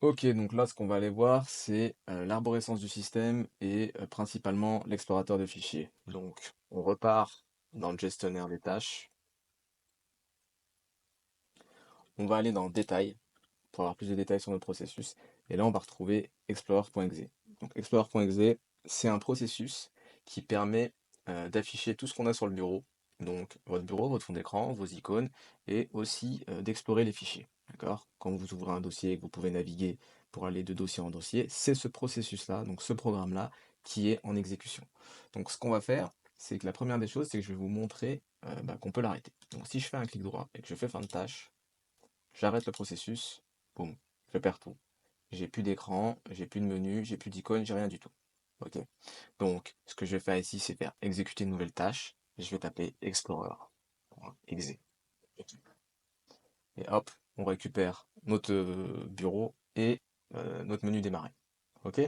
Ok, donc là, ce qu'on va aller voir, c'est l'arborescence du système et principalement l'explorateur de fichiers. Donc, on repart dans le gestionnaire des tâches. On va aller dans Détails pour avoir plus de détails sur notre processus. Et là, on va retrouver Explorer.exe. Donc, Explorer.exe, c'est un processus qui permet d'afficher tout ce qu'on a sur le bureau. Donc, votre bureau, votre fond d'écran, vos icônes, et aussi d'explorer les fichiers. D'accord? Quand vous ouvrez un dossier et que vous pouvez naviguer pour aller de dossier en dossier, c'est ce processus-là, donc ce programme-là, qui est en exécution. Donc, ce qu'on va faire, c'est que la première des choses, c'est que je vais vous montrer qu'on peut l'arrêter. Donc, si je fais un clic droit et que je fais fin de tâche, j'arrête le processus, boum, je perds tout. J'ai plus d'écran, j'ai plus de menu, j'ai plus d'icône, j'ai rien du tout. Ok. Donc, ce que je vais faire ici, c'est faire exécuter une nouvelle tâche. Je vais taper Explorer.exe. Ok. Et hop, on récupère notre bureau et notre menu démarrer. Ok.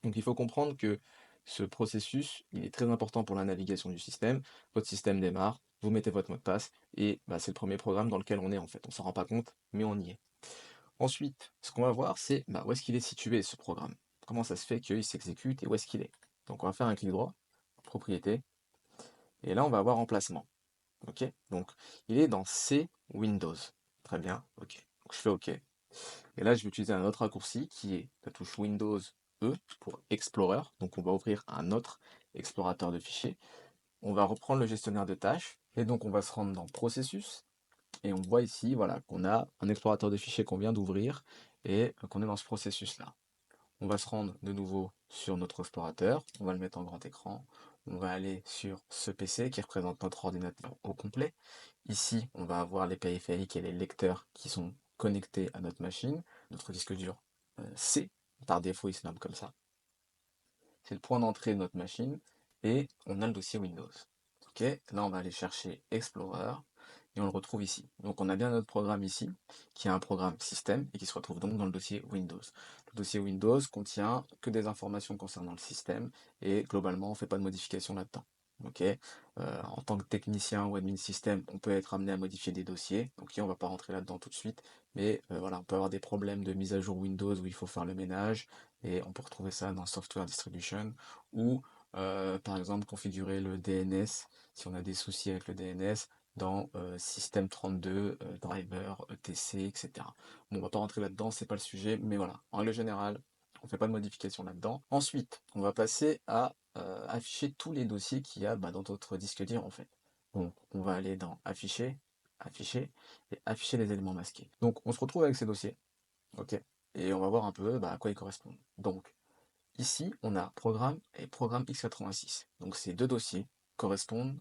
Donc, il faut comprendre que ce processus, il est très important pour la navigation du système. Votre système démarre, vous mettez votre mot de passe et c'est le premier programme dans lequel on est en fait. On s'en rend pas compte, mais on y est. Ensuite, ce qu'on va voir, c'est où est-ce qu'il est situé ce programme. Comment ça se fait qu'il s'exécute et où est-ce qu'il est. Donc on va faire un clic droit, propriété, et là on va avoir emplacement. Ok. Donc il est dans C Windows. Très bien, ok. Donc je fais OK. Et là je vais utiliser un autre raccourci qui est la touche Windows E pour Explorer. Donc on va ouvrir un autre explorateur de fichiers. On va reprendre le gestionnaire de tâches et donc on va se rendre dans Processus. Et on voit ici, voilà, qu'on a un explorateur de fichiers qu'on vient d'ouvrir et qu'on est dans ce processus-là. On va se rendre de nouveau sur notre explorateur, on va le mettre en grand écran, on va aller sur ce PC qui représente notre ordinateur au complet. Ici, on va avoir les périphériques et les lecteurs qui sont connectés à notre machine, notre disque dur C, par défaut il se nomme comme ça. C'est le point d'entrée de notre machine et on a le dossier Windows. Ok, là on va aller chercher Explorer et on le retrouve ici. Donc on a bien notre programme ici, qui est un programme système et qui se retrouve donc dans le dossier Windows. Le dossier Windows contient que des informations concernant le système et globalement on ne fait pas de modification là-dedans. Ok, en tant que technicien ou admin système, on peut être amené à modifier des dossiers. Ok, on va pas rentrer là-dedans tout de suite, mais voilà, on peut avoir des problèmes de mise à jour Windows où il faut faire le ménage et on peut retrouver ça dans Software Distribution ou par exemple configurer le DNS si on a des soucis avec le DNS dans System 32, Driver, ETC, etc. Bon, on va pas rentrer là-dedans, c'est pas le sujet, mais voilà, en règle générale, on fait pas de modification là-dedans. Ensuite, on va passer à afficher tous les dossiers qu'il y a dans notre disque dur en fait. Donc, on va aller dans Afficher, Afficher, et afficher les éléments masqués. Donc, on se retrouve avec ces dossiers, ok, et on va voir un peu à quoi ils correspondent. Donc, ici, on a programme et programme x86. Donc ces deux dossiers correspondent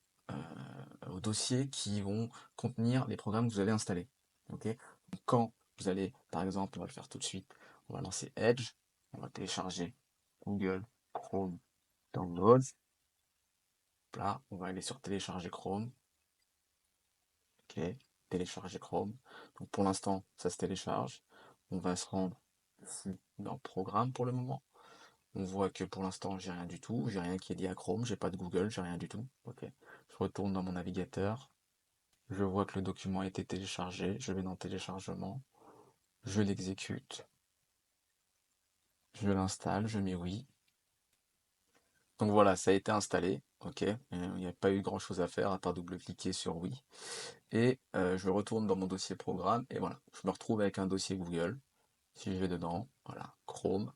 aux dossiers qui vont contenir les programmes que vous allez installer. Ok. Donc, quand vous allez, par exemple, on va le faire tout de suite, on va lancer Edge, on va télécharger Google Chrome Downloads. Là, on va aller sur télécharger Chrome. Ok, télécharger Chrome. Donc pour l'instant, ça se télécharge. On va se rendre ici dans Programme pour le moment. On voit que pour l'instant, j'ai rien du tout. J'ai rien qui est lié à Chrome, j'ai pas de Google, j'ai rien du tout. Ok. Je retourne dans mon navigateur. Je vois que le document a été téléchargé. Je vais dans Téléchargement. Je l'exécute. Je l'installe. Je mets oui. Donc voilà, ça a été installé. Ok. Il n'y a pas eu grand chose à faire à part double-cliquer sur oui. Et je retourne dans mon dossier programme. Et voilà, je me retrouve avec un dossier Google. Si je vais dedans, voilà, Chrome,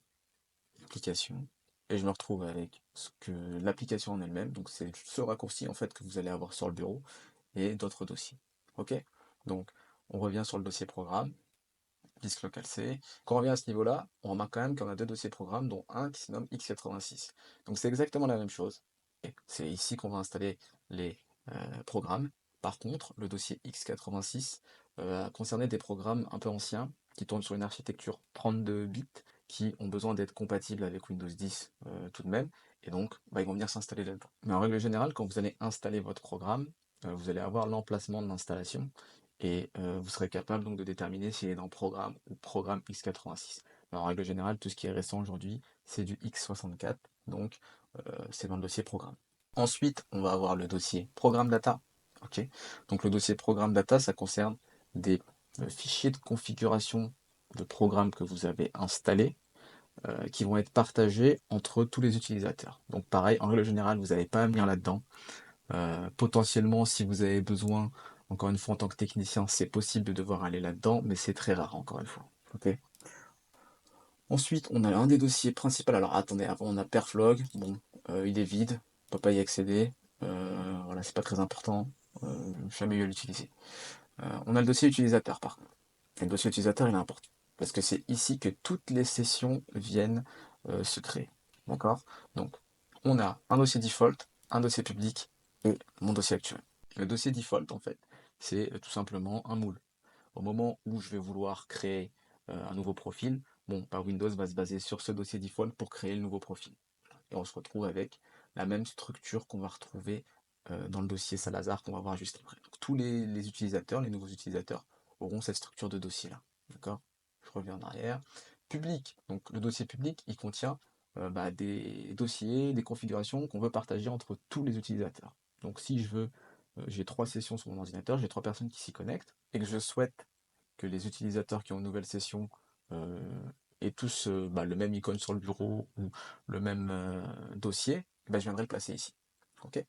application, et je me retrouve avec ce que l'application en elle-même, donc c'est ce raccourci en fait que vous allez avoir sur le bureau, et d'autres dossiers. Ok. Donc on revient sur le dossier programme, disk local C. Quand on revient à ce niveau-là, on remarque quand même qu'on a deux dossiers programmes, dont un qui se nomme x86. Donc c'est exactement la même chose. Et c'est ici qu'on va installer les programmes. Par contre, le dossier x86 concernait des programmes un peu anciens qui tournent sur une architecture 32 bits qui ont besoin d'être compatibles avec Windows 10 tout de même, et donc ils vont venir s'installer là-dedans. Mais en règle générale, quand vous allez installer votre programme, vous allez avoir l'emplacement de l'installation, et vous serez capable donc de déterminer s'il est dans Programme ou Programme x86. Mais en règle générale, tout ce qui est récent aujourd'hui, c'est du x64, donc c'est dans le dossier Programme. Ensuite, on va avoir le dossier Programme Data. Ok. Donc le dossier Programme Data, ça concerne des fichiers de configuration de programmes que vous avez installés qui vont être partagés entre tous les utilisateurs. Donc pareil, en règle générale, vous n'allez pas à venir là-dedans. Potentiellement, si vous avez besoin, encore une fois, en tant que technicien, c'est possible de devoir aller là-dedans, mais c'est très rare, encore une fois. Ok. Ensuite, on a un des dossiers principaux. Alors attendez, avant on a perflog. Bon, il est vide, on peut pas y accéder. Voilà, c'est pas très important. Jamais eu à l'utiliser. On a le dossier utilisateur par contre. Et le dossier utilisateur, il est important. Parce que c'est ici que toutes les sessions viennent se créer. D'accord. Donc, on a un dossier default, un dossier public et mon dossier actuel. Le dossier default, en fait, c'est tout simplement un moule. Au moment où je vais vouloir créer un nouveau profil, bon, bah, Windows va se baser sur ce dossier default pour créer le nouveau profil. Et on se retrouve avec la même structure qu'on va retrouver dans le dossier Salazar qu'on va voir juste après. Donc, tous les utilisateurs, les nouveaux utilisateurs, auront cette structure de dossier-là. D'accord. Je reviens en arrière. Public. Donc le dossier public, il contient des dossiers, des configurations qu'on veut partager entre tous les utilisateurs. Donc si je veux, j'ai 3 sessions sur mon ordinateur, j'ai 3 personnes qui s'y connectent, et que je souhaite que les utilisateurs qui ont une nouvelle session euh, aient tous le même icône sur le bureau ou le même dossier, je viendrai le placer ici. Ok.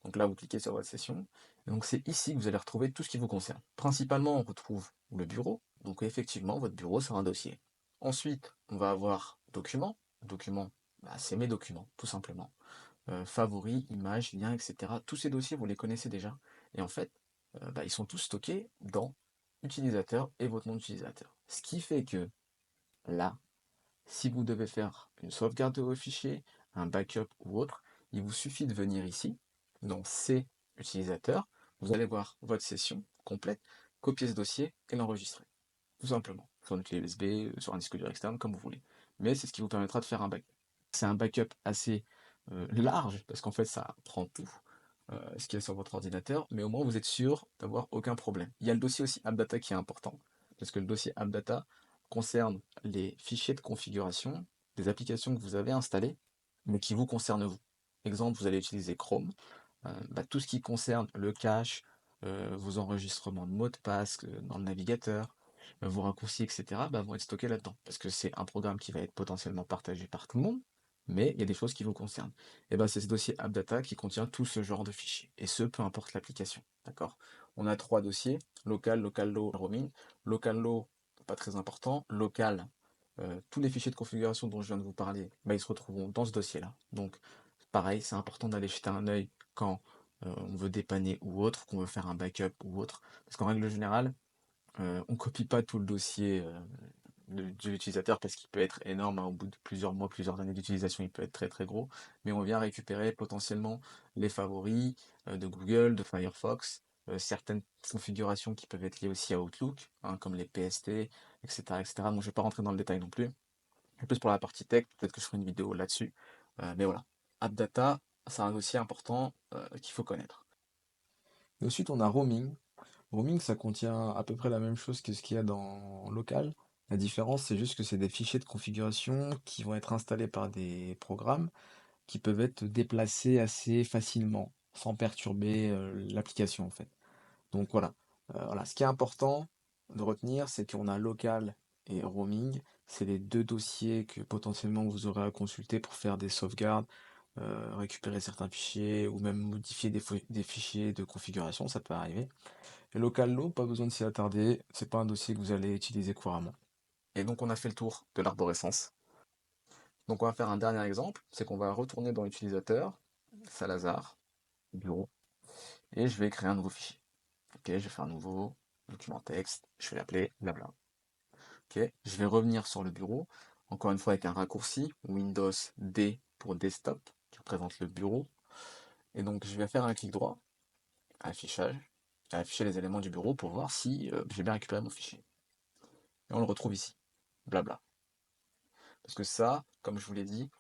Donc là, vous cliquez sur votre session. Et donc c'est ici que vous allez retrouver tout ce qui vous concerne. Principalement, on retrouve le bureau. Donc effectivement, votre bureau, c'est un dossier. Ensuite, on va avoir documents. Documents, c'est mes documents, tout simplement. Favoris, images, liens, etc. Tous ces dossiers, vous les connaissez déjà. Et en fait, ils sont tous stockés dans utilisateur et votre nom d'utilisateur. Ce qui fait que là, si vous devez faire une sauvegarde de vos fichiers, un backup ou autre, il vous suffit de venir ici, dans C utilisateurs, vous allez voir votre session complète, copier ce dossier et l'enregistrer. Tout simplement. Sur une clé USB, sur un disque dur externe, comme vous voulez. Mais c'est ce qui vous permettra de faire un backup. C'est un backup assez large, parce qu'en fait ça prend tout ce qu'il y a sur votre ordinateur, mais au moins vous êtes sûr d'avoir aucun problème. Il y a le dossier aussi AppData qui est important, parce que le dossier AppData concerne les fichiers de configuration des applications que vous avez installées, mais qui vous concernent vous. Exemple, vous allez utiliser Chrome, tout ce qui concerne le cache, vos enregistrements de mots de passe dans le navigateur, vos raccourcis, etc., vont être stockés là-dedans. Parce que c'est un programme qui va être potentiellement partagé par tout le monde, mais il y a des choses qui vous concernent. Et c'est ce dossier AppData qui contient tout ce genre de fichiers. Et ce, peu importe l'application. D'accord. On a 3 dossiers, local, local low, roaming. Local low, pas très important. Local, tous les fichiers de configuration dont je viens de vous parler, ils se retrouveront dans ce dossier-là. Donc, pareil, c'est important d'aller jeter un œil quand on veut dépanner ou autre, qu'on veut faire un backup ou autre. Parce qu'en règle générale, on copie pas tout le dossier de l'utilisateur parce qu'il peut être énorme, hein, au bout de plusieurs mois, plusieurs années d'utilisation, il peut être très très gros, mais on vient récupérer potentiellement les favoris de Google, de Firefox, certaines configurations qui peuvent être liées aussi à Outlook, hein, comme les PST, etc., etc. Donc je vais pas rentrer dans le détail non plus. Et plus pour la partie tech, peut-être que je ferai une vidéo là-dessus. Mais voilà. AppData, c'est un dossier important qu'il faut connaître. Et ensuite, on a roaming. Roaming, ça contient à peu près la même chose que ce qu'il y a dans local. La différence, c'est juste que c'est des fichiers de configuration qui vont être installés par des programmes qui peuvent être déplacés assez facilement, sans perturber l'application en fait. Donc voilà. Voilà. Ce qui est important de retenir, c'est qu'on a local et roaming. C'est les 2 dossiers que potentiellement vous aurez à consulter pour faire des sauvegardes, récupérer certains fichiers ou même modifier des fichiers de configuration, ça peut arriver. Et local low, pas besoin de s'y attarder, c'est pas un dossier que vous allez utiliser couramment. Et donc on a fait le tour de l'arborescence. Donc on va faire un dernier exemple, c'est qu'on va retourner dans l'utilisateur, Salazar, bureau, et je vais créer un nouveau fichier. Ok, je vais faire un nouveau document texte, je vais l'appeler blabla. Ok, je vais revenir sur le bureau, encore une fois avec un raccourci, Windows D pour desktop, qui représente le bureau. Et donc je vais faire un clic droit, affichage, et afficher les éléments du bureau pour voir si j'ai bien récupéré mon fichier. Et on le retrouve ici, blabla. Parce que ça, comme je vous l'ai dit,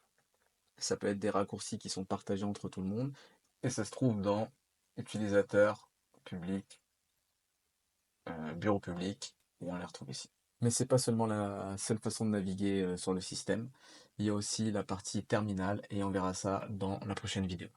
ça peut être des raccourcis qui sont partagés entre tout le monde, et ça se trouve dans utilisateur, public, bureau public, et on les retrouve ici. Mais c'est pas seulement la seule façon de naviguer sur le système, il y a aussi la partie terminale, et on verra ça dans la prochaine vidéo.